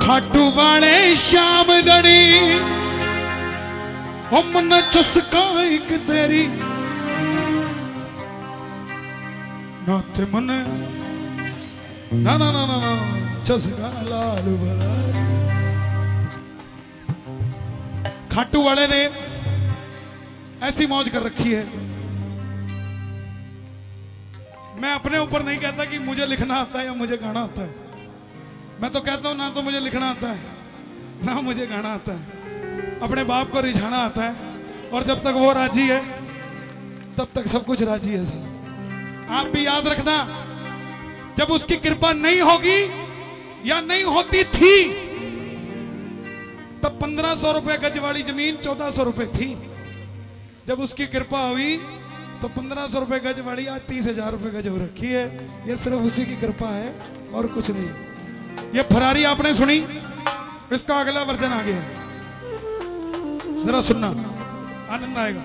खाटू वाले शाम दड़ी हम न चुस्का एक तेरी नाते मन ना ना ना ना ना चुस्का लाल भरा। खाटू वाले ने ऐसी मौज कर रखी है। मैं अपने ऊपर नहीं कहता कि मुझे लिखना आता है या मुझे गाना आता है। मैं तो कहता हूं ना तो मुझे लिखना आता है ना मुझे गाना आता है। अपने बाप को रिझाना आता है और जब तक वो राजी है तब तक सब कुछ राजी है सर। आप भी याद रखना, जब उसकी कृपा नहीं होगी या नहीं होती थी तब 1500 रुपए गज वाली जमीन 1400 रुपए थी। जब उसकी कृपा हुई तो 1500 रुपए गज वाली आज 30,000 रुपए गज हो रखी है। ये सिर्फ उसी की कृपा है और कुछ नहीं। ये फरारी आपने सुनी, इसका अगला वर्जन आ गया, जरा सुनना, आनंद आएगा।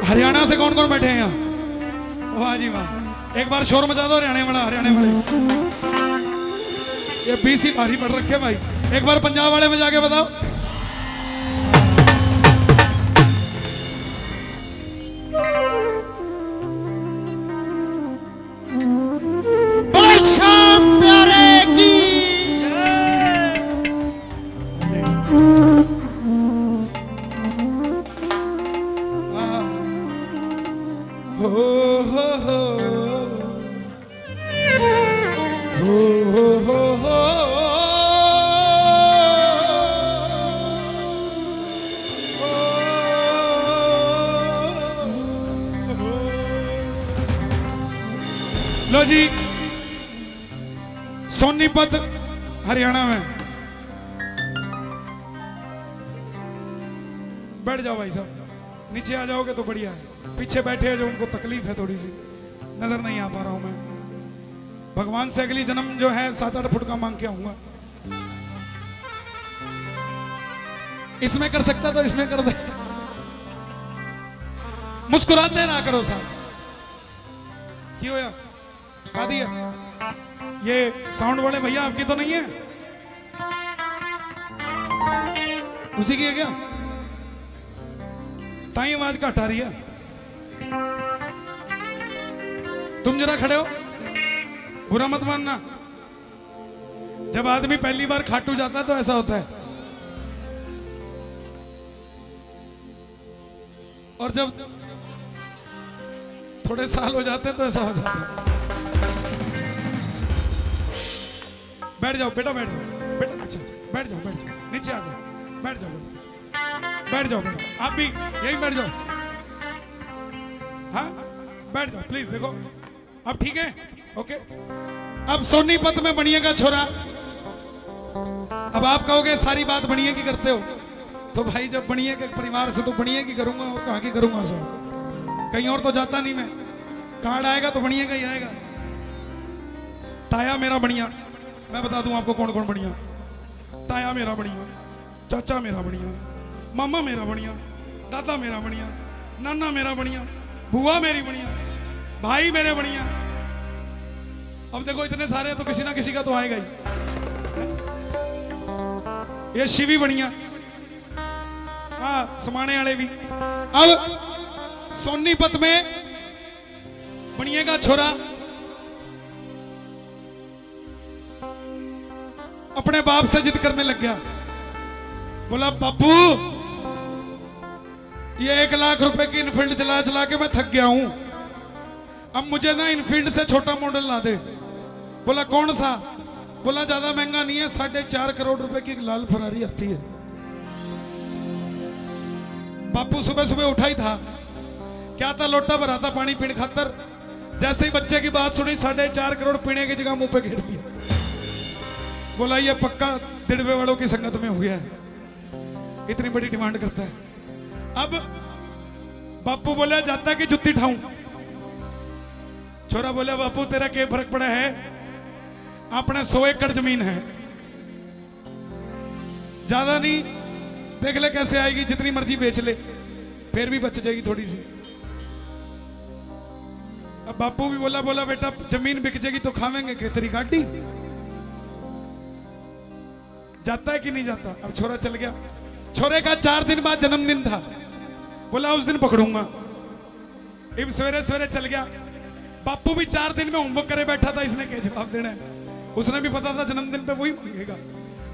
हरियाणा से कौन कौन बैठे हैं यहाँ? वाह जी वाह, एक बार शोर मचा दो हरियाणा वाला, हरियाणा वाले। ये बीसी भारी पड़ रखे भाई, एक बार पंजाब वाले में जाके बताओ। प्यारे की लो जी, सोनीपत हरियाणा में। बैठ जाओ भाई साहब, नीचे आ जाओगे तो बढ़िया है। पीछे बैठे हैं जो उनको तकलीफ है, थोड़ी सी नजर नहीं आ पा रहा हूं मैं। भगवान से अगली जन्म जो है 7-8 फुट का मांग के आऊंगा। इसमें कर सकता तो इसमें कर दे। मुस्कुराते रहा करो साहब। क्यों होया? खा दिया? ये साउंड वाले भैया आपकी तो नहीं है? उसी की है क्या? ताई आवाज घट आ रही है। तुम जरा खड़े हो, बुरा मत मानना। जब आदमी पहली बार खाटू जाता है तो ऐसा होता है, और जब थोड़े साल हो जाते हैं तो ऐसा हो जाता है। बैठ जाओ बेटा, बैठ जाओ बेटा, अच्छा बैठ जाओ, बैठ जाओ, नीचे आ जाओ, बैठ जाओ, बैठ जाओ, बैठ जाओ बेटा, आप भी यही बैठ जाओ। हाँ बैठ जाओ प्लीज। देखो अब ठीक है, ओके। अब सोनीपत में बनिएगा छोरा। अब आप कहोगे सारी बात बनिए की करते हो, तो भाई जब बनिए के परिवार से तो बनिए की करूंगा, और कहाँ की करूंगा सर? कहीं और तो जाता नहीं मैं। कार्ड आएगा तो बनिए का ही आएगा। ताया मेरा बढ़िया, मैं बता दूं आपको कौन कौन बढ़िया। ताया मेरा बढ़िया, चाचा मेरा बढ़िया, मामा मेरा बढ़िया, दादा मेरा बढ़िया, नाना मेरा बढ़िया, बुआ मेरी बढ़िया, भाई मेरे बढ़िया। अब देखो इतने सारे तो किसी ना किसी का तो आएगा ही। ये शिवी बढ़िया, हाँ समाने वाले भी। अब सोनीपत में बनिएगा छोरा, अपने बाप से जिद करने लग गया। बोला बापू ये 1 लाख रुपए की इनफील्ड चला चला के मैं थक गया हूं, अब मुझे ना इनफील्ड से छोटा मॉडल ला दे। बोला कौन सा? बोला ज्यादा महंगा नहीं है, 4.5 करोड़ रुपए की एक लाल फरारी आती है। बापू सुबह सुबह उठा ही था, क्या था, लोटा भरा था पानी पीने खातर। जैसे ही बच्चे की बात सुनी 4.5 करोड़ पीने की जगह मुंह पे घेर दिया। बोला ये पक्का दिड़बे वालों की संगत में हो गया है, इतनी बड़ी डिमांड करता है। अब बापू बोला जाता कि जुत्ती ठाऊं। छोरा बोला बापू तेरा क्या फर्क पड़ा है, अपने 100 एकड़ जमीन है, ज्यादा नहीं, देख ले कैसे आएगी, जितनी मर्जी बेच ले फिर भी बच जाएगी थोड़ी सी। अब बापू भी बोला बोला बेटा जमीन बिक जाएगी तो खावेंगे कि तेरी गाड़ी। जाता है कि नहीं जाता। अब छोरा चल गया। छोरे का 4 दिन बाद जन्मदिन था। बोला उस दिन पकड़ूंगा। अब सवेरे सवेरे चल गया। बापू भी 4 दिन में होमवर्क करे बैठा था, इसने क्या जवाब देना है। उसने भी पता था जन्मदिन पे वही मांगेगा।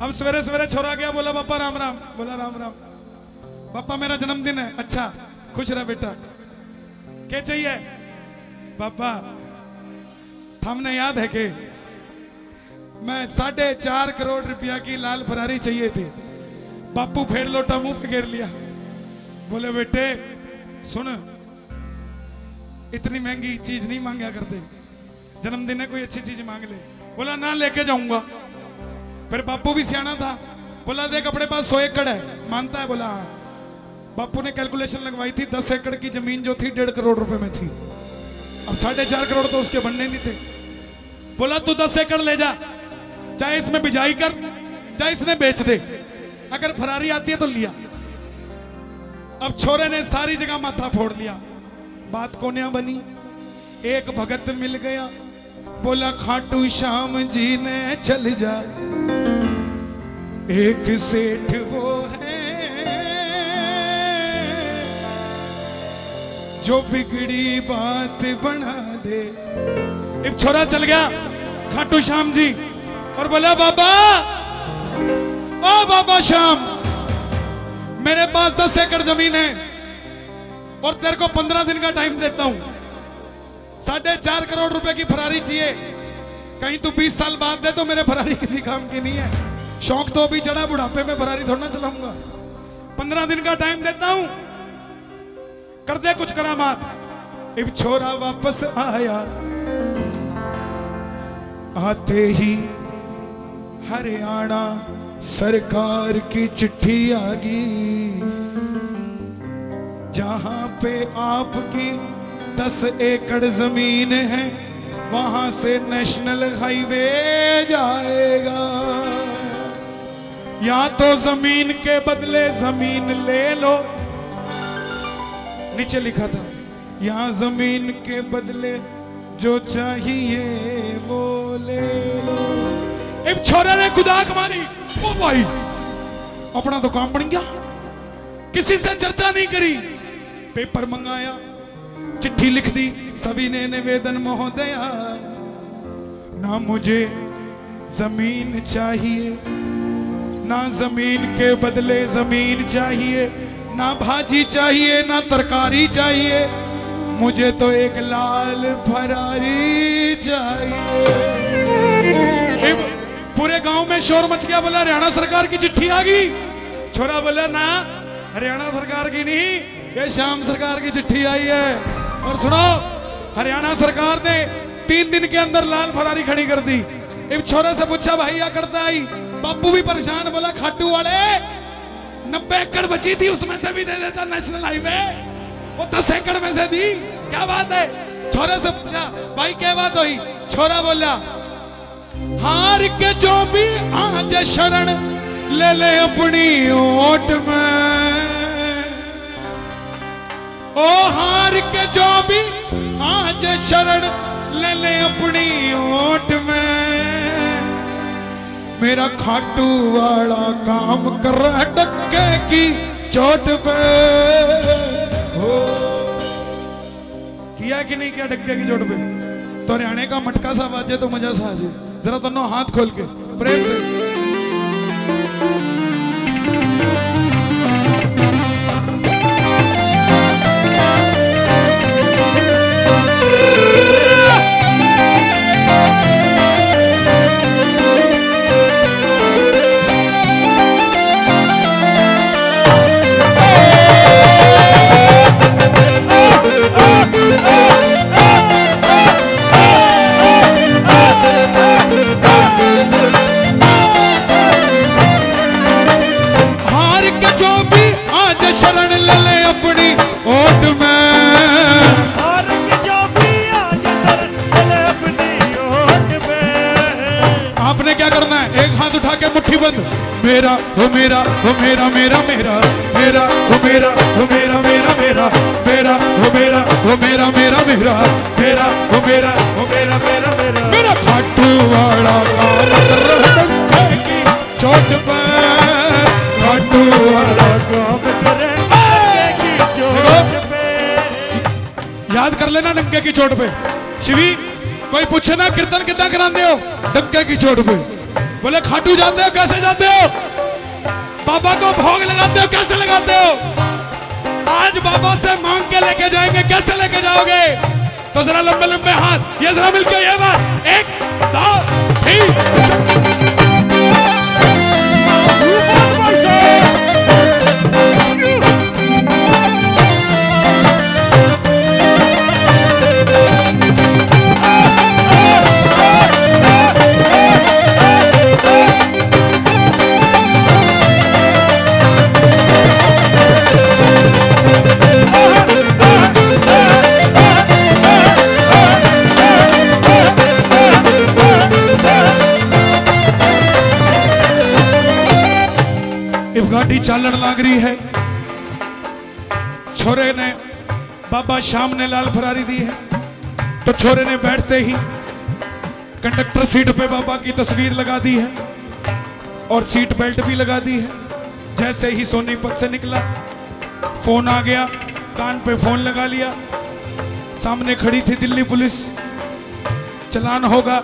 अब सवेरे सवेरे छोरा गया, बोला पापा राम राम। बोला राम राम। पापा मेरा जन्मदिन है। अच्छा खुश रह बेटा, क्या चाहिए। पापा हमने याद है कि मैं 4.5 करोड़ रुपया की लाल फरारी चाहिए थी। बापू फेर लोटा मुंह पे घेर लिया। बोले बेटे सुन, इतनी महंगी चीज नहीं मांगा करते, जन्मदिन है कोई अच्छी चीज मांग ले। बोला ना लेके जाऊंगा। फिर बापू भी सियाना था। बोला देख अपने पास 100 एकड़ है, मानता है। बोला हाँ। बापू ने कैलकुलेशन लगवाई थी, 10 एकड़ की जमीन जो थी 1.5 करोड़ रुपए में थी। अब 4.5 करोड़ तो उसके बनने नहीं थे। बोला तू 10 एकड़ ले जा, चाहे इसमें बिजाई कर चाहे इसने बेच दे, अगर फरारी आती है तो लिया। अब छोरे ने सारी जगह माथा फोड़ लिया। बात कोन्या बनी। एक भगत मिल गया, बोला खाटू श्याम जी ने चल जा। एक सेठ वो है जो बिगड़ी बात बना दे। एक छोरा चल गया खाटू श्याम जी और बोला बाबा, ओ बाबा श्याम, मेरे पास 10 एकड़ जमीन है और तेरे को 15 दिन का टाइम देता हूं। 4.5 करोड़ रुपए की फरारी चाहिए। कहीं तू 20 साल बाद दे तो मेरे फरारी किसी काम की नहीं है। शौक तो अभी चढ़ा, बुढ़ापे में फरारी थोड़ा चलाऊंगा। 15 दिन का टाइम देता हूं, कर दे कुछ करामात। अब छोरा वापस आया। आते ही हरियाणा सरकार की चिट्ठी आ गई, जहां पे आपकी 10 एकड़ जमीन है वहां से नेशनल हाईवे जाएगा। या तो जमीन के बदले जमीन ले लो, नीचे लिखा था यहां जमीन के बदले जो चाहिए वो ले लो। एक छोरे ने कुदाक मारी। ओ भाई अपना तो काम बन गया, किसी से चर्चा नहीं करी। पेपर मंगाया, चिट्ठी लिख दी। सभी ने निवेदन महोदया, ना मुझे जमीन चाहिए, ना जमीन के बदले जमीन चाहिए, ना भाजी चाहिए, ना तरकारी चाहिए, मुझे तो एक लाल फरारी चाहिए। पूरे गांव में शोर मच गया। बोला हरियाणा सरकार की चिट्ठी आ गई। छोरा बोला ना हरियाणा सरकार की नहीं, ये श्याम सरकार की चिट्ठी आई है। और सुनो, हरियाणा सरकार ने 3 दिन के अंदर लाल फरारी खड़ी कर दी। एक छोरे से पूछा भाई क्या करता आई। बापू भी परेशान। बोला खाटू वाले 90 एकड़ बची थी, उसमें से भी दे देता नेशनल हाईवे, वो 10 एकड़ में से दी। क्या बात है। छोरे से पूछा भाई क्या बात हुई। छोरा बोला हार के जो भी आज शरण ले ले अपनी ओट में, ओ हार के जो भी आज शरण ले ले अपनी ओट में, मेरा खाटू वाला काम कर रहा है डक्के की चोट पे। हो किया कि नहीं किया डक्के की चोट पे। तो हरियाणे का मटका सा बाजे तो मजा सा आ जाए। जरा दोनों हाथ खोल के प्रेम से। मेरा हो मेरा हो मेरा मेरा मेरा मेरा हो मेरा हो मेरा मेरा मेरा मेरा मेरा वो मेरा वो मेरा मेरा मेरा मेरा वो मेरा वो मेरा मेरा मेरा मेरा खाटू वाला डंके की चोट पे खाटू वाला काम करे डंके की चोट पे। याद कर लेना डंके की चोट पे। शिवी कोई पूछे ना कीर्तन कितना कराते हो, डंके की चोट पे। बोले खाटू जाते हो, कैसे जाते हो? बाबा को भोग लगाते हो, कैसे लगाते हो? आज बाबा से मांग के लेके जाएंगे, कैसे लेके जाओगे? तो जरा लंबे लंबे हाथ, ये जरा मिलके ये बात, 1 2 3। गाड़ी चालन लाग रही है। छोरे ने बाबा शाम ने लाल फरारी दी है, तो छोरे ने बैठते ही कंडक्टर सीट पे बाबा की तस्वीर लगा दी है और सीट बेल्ट भी लगा दी है। जैसे ही सोनीपत से निकला, फोन आ गया, कान पे फोन लगा लिया। सामने खड़ी थी दिल्ली पुलिस, चलान होगा,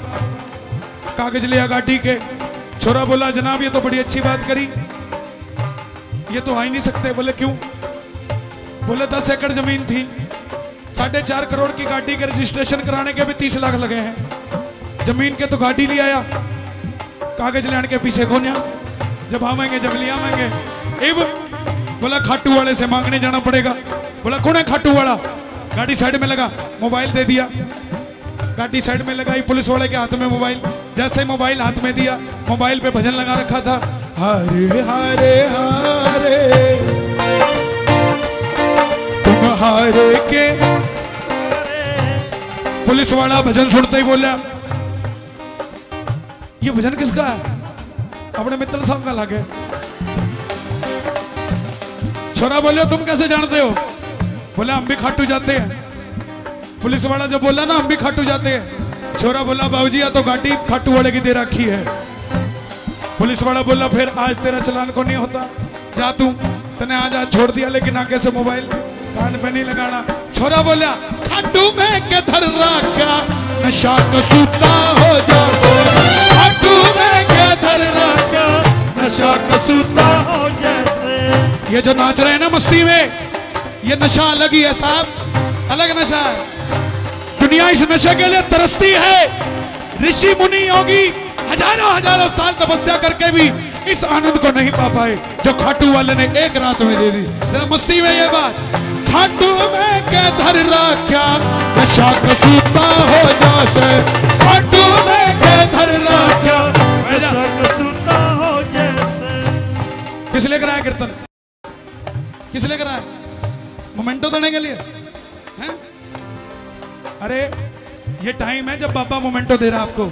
कागज लिया गाड़ी के। छोरा बोला जनाब ये तो बड़ी अच्छी बात करी, ये तो आ ही नहीं सकते। बोले क्यों? बोले 10 एकड़ जमीन थी, 4.5 करोड़ की गाड़ी के रजिस्ट्रेशन कराने के भी 30 लाख लगे हैं। जमीन के तो गाड़ी ले आया, कागज लेने के पीछे खोनिया, जब आवेंगे जब ले आवेंगे। अब बोला खाटू वाले से मांगने जाना पड़ेगा। बोला कौन है खाटू वाला? गाड़ी साइड में लगा, मोबाइल दे दिया। गाड़ी साइड में लगाई, पुलिस वाले के हाथ में मोबाइल। जैसे मोबाइल हाथ में दिया, मोबाइल पे भजन लगा रखा था, हरे हरे हरे तुम हारे के। पुलिस वाला भजन सुनते ही बोला ये भजन किसका है? अपने मित्तल साहब का लगे। छोरा बोले तुम कैसे जानते हो? बोला हम भी खाटू जाते हैं। पुलिस वाला जब बोला ना हम भी खाटू जाते हैं, छोरा बोला बाबूजी या तो गाड़ी खाटू वाले की दे रखी है। पुलिस वाला बोला फिर आज तेरा चलान को नहीं होता, जा तू, तने आज छोड़ दिया, लेकिन आगे से मोबाइल कान पे नहीं लगाना। छोरा बोला खाटू में के धर रखा नशा कसूता हो जा, खाटू में के धर रखा नशा कसूता हो जैसे। ये जो नाच रहे हैं ना मस्ती में, ये नशा अलग ही है साहब, अलग नशा है। दुनिया इस नशे के लिए तरसती है। ऋषि मुनि योगी हजारों हजारों साल तपस्या करके भी इस आनंद को नहीं पा पाए जो खाटू वाले ने एक रात में दे दी। जरा मस्ती में ये बात, खाटू में के धर रखा नशा कसूता हो जासे, खाटू में के धर रखा नशा कसूता हो जैसे। किस लिए कराया कीर्तन? किस लिए कराया? मोमेंटो देने के लिए हैं? अरे ये टाइम है जब बाबा मोमेंटो दे रहा आपको।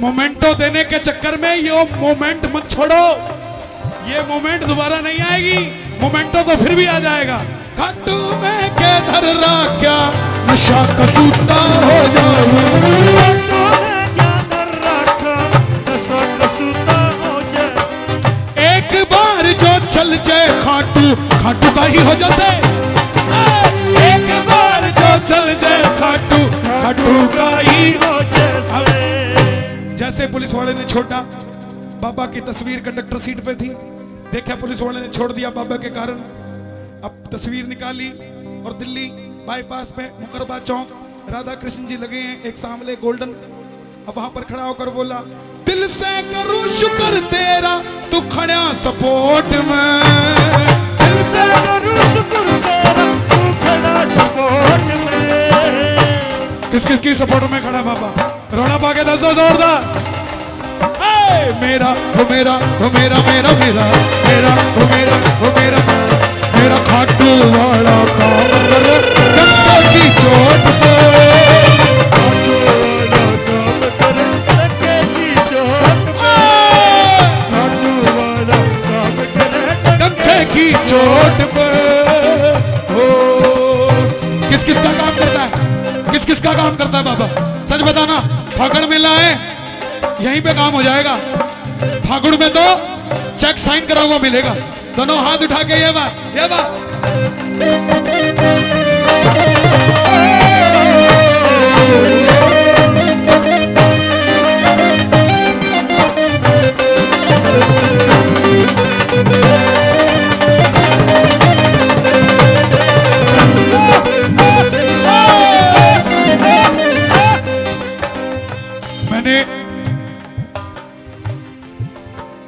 मोमेंटो देने के चक्कर में ये मोमेंट मत छोड़ो, ये मोमेंट दोबारा नहीं आएगी। मोमेंटो तो फिर भी आ जाएगा। खाटू में के धर रखा नशा कसूता हो जाए, एक बार जो चल जाए खाटू, खाटू का ही हो जैसे। एक बार जो चल जाए खाटू, खाटू का ही हो जैसे। जैसे पुलिस वाले ने छोड़ा, बाबा की तस्वीर कंडक्टर सीट पे थी, देखा पुलिस वाले ने छोड़ दिया बाबा के कारण। अब तस्वीर निकाली और दिल्ली बाईपास पे मुकरबा चौक राधा कृष्ण जी लगे हैं, एक सामने गोल्डन। अब वहां पर खड़ा होकर बोला दिल से करूं शुक्र तेरा तू खड़ा सपोर्ट में, दिल से करूं शुक्र तेरा तू खड़ा सपोर्ट में। किस किस की सपोर्ट में खड़ा बाबा? रोना पाके दस दो जोरदार। मेरा वो मेरा वो मेरा मेरा मेरा मेरा वो मेरा वो मेरा मेरा खाटू वाला काम करे गंगा की चोट पे, खाटू वाला काम करे गंगा की चोट पे, खाटू वाला काम करे गंगा की चोट पे। बताना फागुन मेला है, यहीं पे काम हो जाएगा। फागुन में तो चेक साइन करा हुआ मिलेगा। दोनों हाथ उठा के ये बात, ये बात। मैंने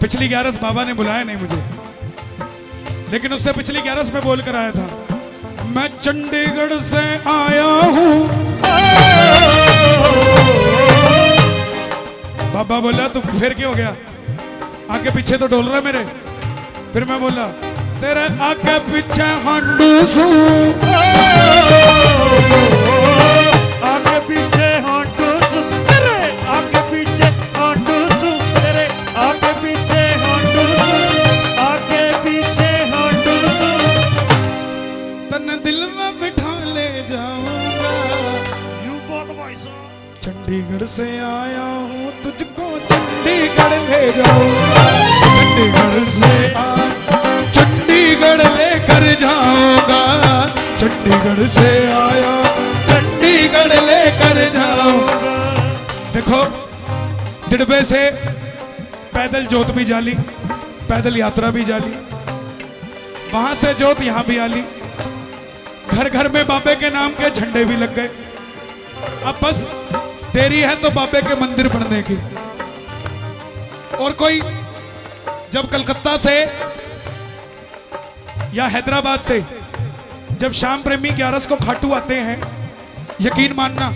पिछली 11 बाबा ने बुलाया नहीं मुझे, लेकिन उससे पिछली 11 में बोल कर आया था, मैं चंडीगढ़ से आया हूं। बाबा बोला तू फिर क्यों हो गया, आगे पीछे तो डोल रहा है मेरे। फिर मैं बोला तेरे आगे पीछे हांडूसू, आगे पीछे हांडूसू, तेरे आगे पीछे हांडूसू, तेरे आगे पीछे हांडूसू, आगे पीछे हांडूसू। तन्ने दिल में बिठा ले जाऊंगा, यू बहुत वॉइस। चंडीगढ़ से आया हूँ तुझको चंडीगढ़ ले जाऊंगा, चंडीगढ़ से चंडीगढ़ लेकर जाऊंगा, चंडीगढ़ से आया चंडीगढ़ लेकर जाऊंगा। देखो डिडबे से पैदल जोत भी जाली, पैदल यात्रा भी जाली, वहां से जोत यहां भी आली, घर घर में बाबे के नाम के झंडे भी लग गए। अब बस देरी है तो बाबे के मंदिर बनने की। और कोई जब कलकत्ता से या हैदराबाद से जब श्याम प्रेमी 11 को खाटू आते हैं, यकीन मानना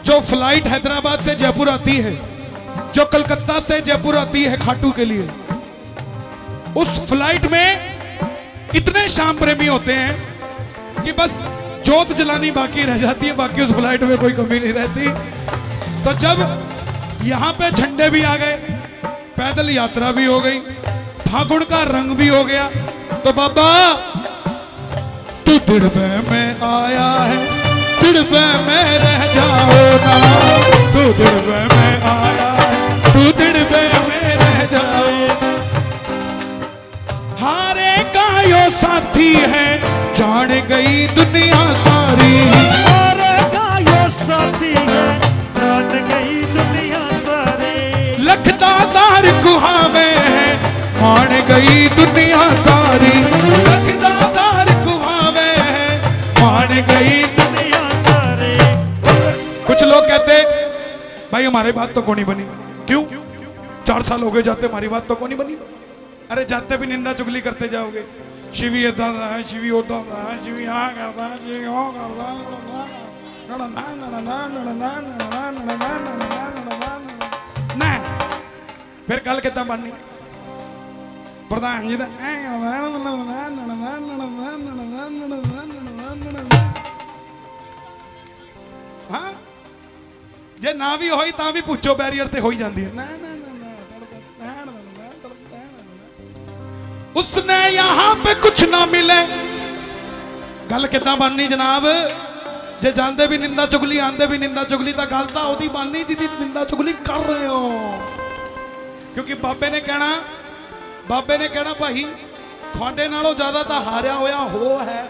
जो फ्लाइट हैदराबाद से जयपुर आती है, जो कलकत्ता से जयपुर आती है खाटू के लिए, उस फ्लाइट में इतने श्याम प्रेमी होते हैं कि बस जोत जलानी बाकी रह जाती है, बाकी उस फ्लाइट में कोई कमी नहीं रहती। तो जब यहां पे झंडे भी आ गए, पैदल यात्रा भी हो गई, फागुन का रंग भी हो गया, तो बाबा तू डिडबे में आया है, डिडबे में रह जाओ ना, तू डिडबे में आया है, तू डिडबे में रह जाओ। हारे का यो साथी है, जान गई दुनिया सारी, हारे का यो साथी है, जान गई दुनिया सारी। लखदादार कुहावे है, मान गई दुनिया सारी, लखदादार कुहावे है, मान गई दुनिया सारी। कुछ लोग कहते भाई हमारी बात तो कौन नहीं बनी, क्यों 4 साल हो गए जाते, हमारी बात तो कौन नहीं बनी। अरे जाते भी निंदा चुगली करते जाओगे, शिवी ऐसा है, शिवी होता है, शिवी यहाँ करता है, शिवी वो करता है, फिर कल कितना बननी प्रधान जी हाँ जे ना भी होई ता भी पूछो बैरियर ते हो ही जाती है। उसने यहां पे कुछ ना मिले, गल कितना बननी जनाब, जे जानते भी निंदा चुगली आंदे भी निंदा चुगली, तो गल तो ओदी बननी जिदी निंदा चुगली कर रहे हो। क्योंकि बाबे ने कहना भाई थोड़े नालों ज्यादा तो हारिया होया हो है,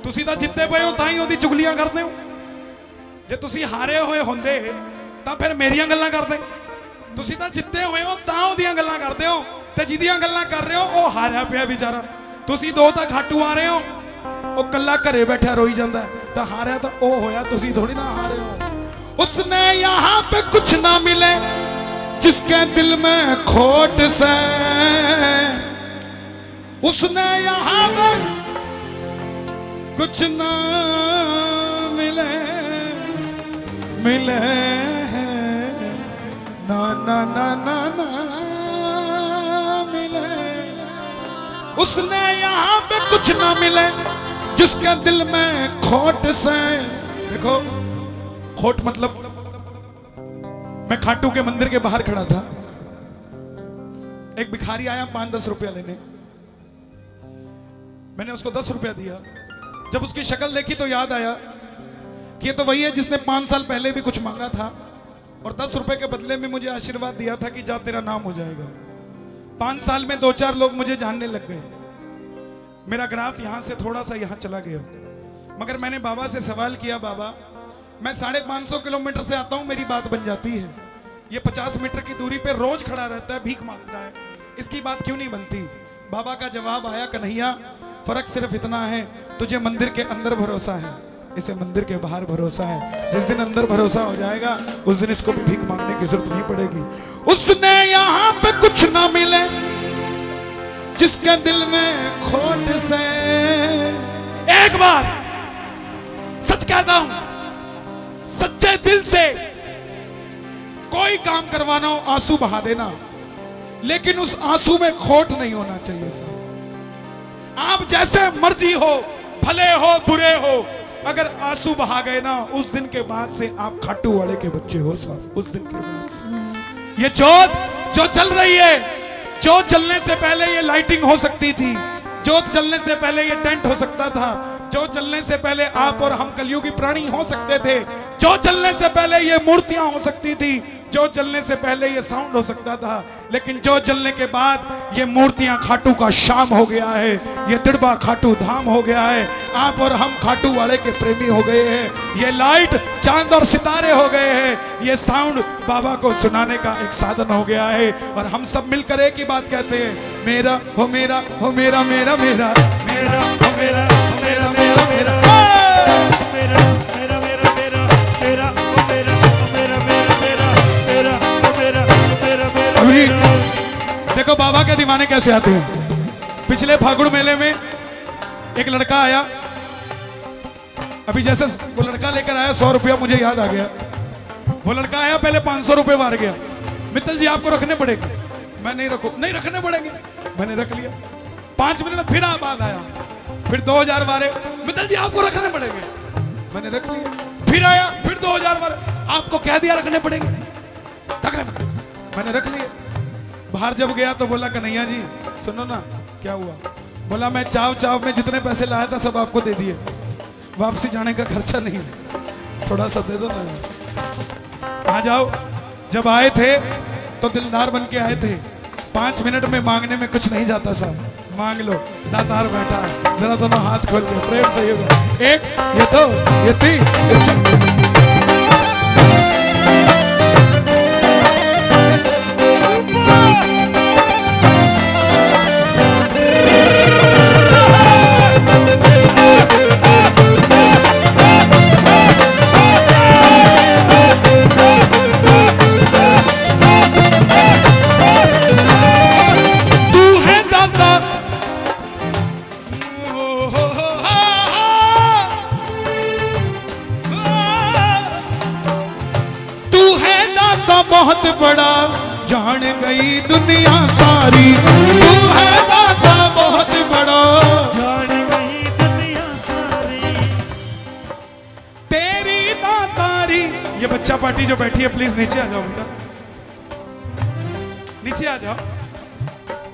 तुसी तो जितने पे हो ताई ओदी चुगलियां करते हो। जे तुसी हारे हुए होंदे तां फिर मेरियां गल्लां करदे, तुसी तां जित्ते हुए हो तां ओदियां गल्लां करदे हो, ते जिदियां गल्लां कर रहे हो वो हारिया पिया बेचारा। तुसी दो तां खाटू आ रहे हो, वो कल्ला घरे बैठा रोई जांदा है, तां हारिया तां ओ होया, तुसी थोड़ी ना हारे हो। उसने यहाँ पे कुछ ना मिले जिसके दिल में खोट से, उसने यहाँ पे कुछ ना मिले, मिले ना ना ना ना ना मिले। उसने यहाँ पे कुछ ना मिले जिसके दिल में खोट से। देखो खोट मतलब, मैं खाटू के मंदिर के बाहर खड़ा था, एक भिखारी आया 5-10 रुपया लेने, मैंने उसको 10 रुपया दिया। जब उसकी शक्ल देखी तो याद आया कि ये तो वही है जिसने 5 साल पहले भी कुछ मांगा था और 10 रुपए के बदले में मुझे आशीर्वाद दिया था कि जा तेरा नाम हो जाएगा। 5 साल में 2-4 लोग मुझे जानने लग गए। मेरा ग्राफ यहां से थोड़ा सा यहां चला गया। मगर मैंने बाबा से सवाल किया, बाबा मैं 550 किलोमीटर से आता हूं, मेरी बात बन जाती है। ये 50 मीटर की दूरी पे रोज खड़ा रहता है, भीख मांगता है, इसकी बात क्यों नहीं बनती? बाबा का जवाब आया, कन्हैया फर्क सिर्फ इतना है, तुझे मंदिर के अंदर भरोसा है, इसे मंदिर के बाहर भरोसा है। जिस दिन अंदर भरोसा हो जाएगा उस दिन इसको भी भीख मांगने की जरूरत नहीं पड़ेगी। उसने यहाँ पे कुछ ना मिले जिसके दिल में खोट से। एक बार सच कहता हूं, सच्चे दिल से कोई काम करवाना हो आंसू बहा देना, लेकिन उस आंसू में खोट नहीं होना चाहिए साहब। आप जैसे मर्जी हो, भले हो बुरे हो, अगर आंसू बहा गए ना, उस दिन के बाद से आप खाटू वाले के बच्चे हो साहब। उस दिन के बाद से ये जोत जो चल रही है, जोत जलने से पहले ये लाइटिंग हो सकती थी, जोत जलने से पहले ये टेंट हो सकता था, जोत जलने से पहले आप और हम कलयुगी प्राणी हो सकते थे, जोत जलने से पहले ये मूर्तियां हो सकती थी, जोत जलने से पहले ये साउंड हो सकता था, लेकिन जोत जलने के बाद ये मूर्तियां खाटू का शाम हो गया है, ये दिड़बा खाटू धाम हो गया है। आप और हम खाटू वाले के प्रेमी हो गए हैं, ये लाइट चांद और सितारे हो गए हैं, ये साउंड बाबा को सुनाने का एक साधन हो गया है। और हम सब मिलकर एक ही बात कहते हैं, मेरा हो मेरा हो मेरा मेरा मेरा मेरा हो मेरा हो मेरा मेरा मेरा मेरा मेरा मेरा मेरा मेरा ओ मेरा ओ मेरा मेरा मेरा मेरा ओ मेरा ओ मेरा मेरा। अभी देखो बाबा के दीवाने कैसे आते हैं। पिछले फागुड़ मेले में एक लड़का आया, अभी जैसे वो लड़का लेकर आया 100 रुपया, मुझे याद आ गया। वो लड़का आया, पहले 500 रुपए मार गया। मित्तल जी आपको रखने पड़ेंगे। मैं नहीं रखू, नहीं रखने पड़ेंगे, मैंने रख लिया। 5 मिनट फिर बाद आया, फिर 2000 मारे, मित्तल जी आपको रखने पड़ेंगे, मैंने रख लिया। फिर आया, फिर 2000 मारे, आपको कह दिया रखने पड़ेंगे, रखने पड़ेंगे, मैंने रख लिया। बाहर जब गया तो बोला, कन्हैया जी सुनो ना क्या हुआ? बोला मैं चाव चाव में जितने पैसे लाया था सब आपको दे दिए, वापसी जाने का खर्चा नहीं, थोड़ा सा दे दो ना। आ जाओ। जब आए थे तो दिलदार बन के आए थे, 5 मिनट में मांगने में कुछ नहीं जाता साहब, मांग लो, दातार बैठा है, जरा दोनों हाथ खोल के प्रेम से होगा। एक ये दो ये 3 ये 4। बहुत बड़ा जान गई दुनिया सारी, तू है दाता बहुत बड़ा जान गई दुनिया सारी, तेरी दातारी। ये बच्चा पार्टी जो बैठी है प्लीज नीचे आ जाओ बेटा, नीचे आ जाओ,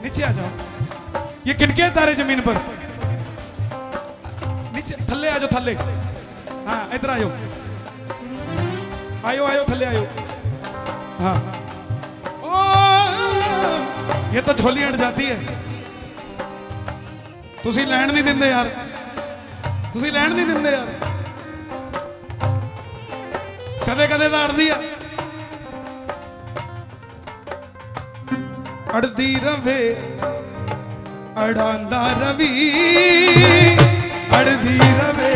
नीचे आ जाओ। ये किनके तारे जमीन पर? नीचे थल्ले आ जाओ, थल्ले। हाँ इधर आयो, आयो आयो थल्ले आयो। हाँ ये तो झोली अड़ जाती है। तुसी लैंड नहीं दिंदे यार, तुसी लैंड नहीं दिंदे यार, कदे कदे तो अड़दी है। अड़दी रवे अड़ांदा रवि, अड़दी रवे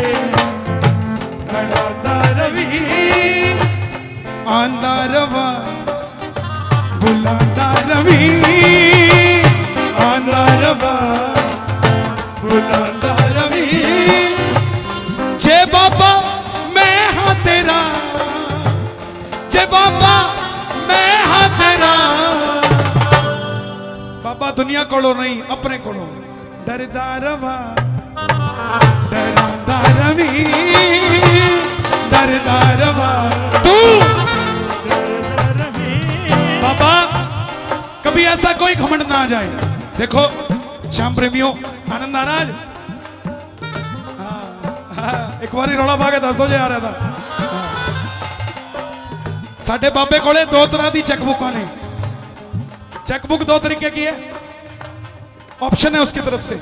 अड़ांदा रवि, आंदा रवा बुलांदा रवि, आंदा रवा बुलांदा रवि। जे बाबा मैं हाँ तेरा, जे बाबा मैं हाँ तेरा। बाबा दुनिया कोलों नहीं अपने कोलों, डरदा रवा डरांदा रवि, डरदा रवा तू। बाबा कभी ऐसा कोई घमंड ना आ जाए। देखो श्याम प्रेमियों, आनंद महाराज एक बार रौला पा के दस दो जे आ रहा था। साडे बाबे कोले दो तरह की चेकबुक ने। चेकबुक दो तरीके की है, ऑप्शन है उसकी तरफ से,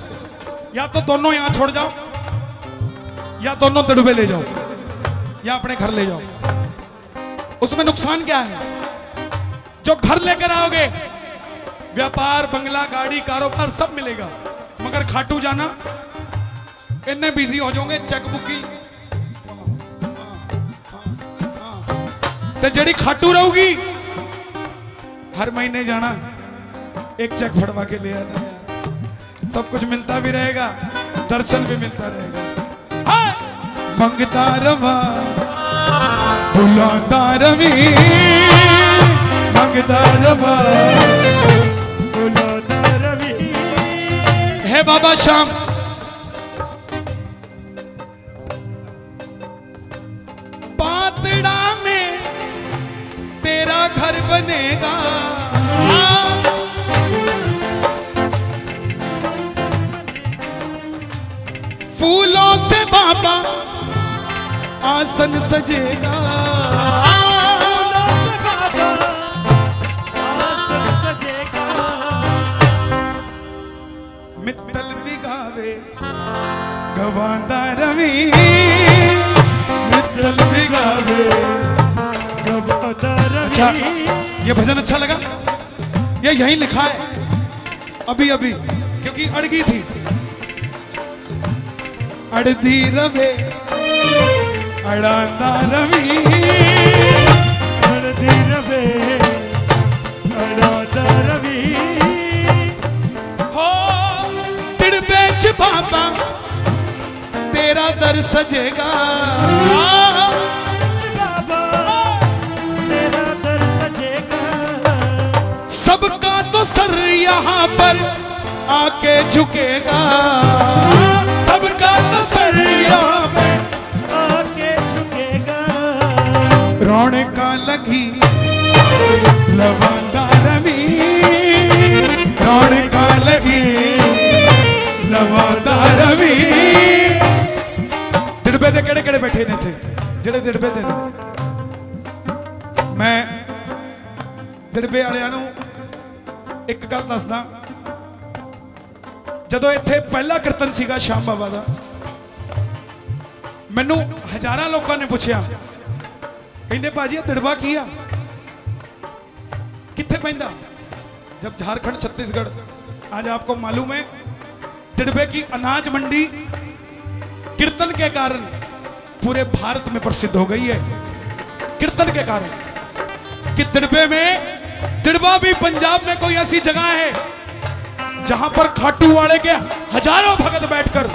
या तो दोनों यहां छोड़ जाओ या दोनों दड़बे ले जाओ या अपने घर ले जाओ। उसमें नुकसान क्या है? जो घर लेकर आओगे व्यापार, बंगला, गाड़ी, कारोबार सब मिलेगा, मगर खाटू जाना इतने बिजी हो जाओगे चेकबुक की। तो जड़ी खाटू रहोगी हर महीने जाना, एक चेक फड़वा के ले आना, सब कुछ मिलता भी रहेगा, दर्शन भी मिलता रहेगा। मंगता रवा बुलाता रवि, मंगता रवा बुलाता रवि। है बाबा श्याम, पातड़ा में तेरा घर बनेगा, फूलों से बाबा आसन सजेगा, फूलों से बाबा आसन सजेगा। मित्तल भी गावे गवांदा रवि, मित्तल भी गावे गवांदा रवि। अच्छा, ये भजन अच्छा लगा? ये यहीं लिखा है अभी अभी, क्योंकि अड़गी थी। अड़दी रवे अड़ांदा रवि, अड़दी रवे अड़ांदा रवि। हो तिड़बे च बाबा तेरा दर सजेगा, बाबा तेरा दर सजेगा। सबका तो सर यहाँ पर आके झुकेगा, सबका तो सर यहाँ पे आके झुकेगा। रौनका लगी लवांदा रवि, रौनका लगी लवांदा रवि। दिड़बे दे केड़े केड़े बैठे ने थे जेड़े दिड़बे दे ने। मैं दिड़बे वालियां नूं एक गल दसदा, जदों इत्थे पहला कीर्तन सीगा श्याम बाबा दा, मैनू हजारां लोगों ने पूछा, कहंदे भाजी दिड़बा की आ, कित्थे पैंदा? जब झारखंड छत्तीसगढ़, आज आपको मालूम है दिड़बे की अनाज मंडी कीर्तन के कारण पूरे भारत में प्रसिद्ध हो गई है। कीर्तन के कारण कि दिड़बे में, दिड़बा भी पंजाब में कोई ऐसी जगह है जहां पर खाटू वाले के हजारों भगत बैठकर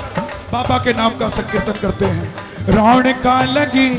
बाबा के नाम का संकीर्तन करते हैं। रौनका लगी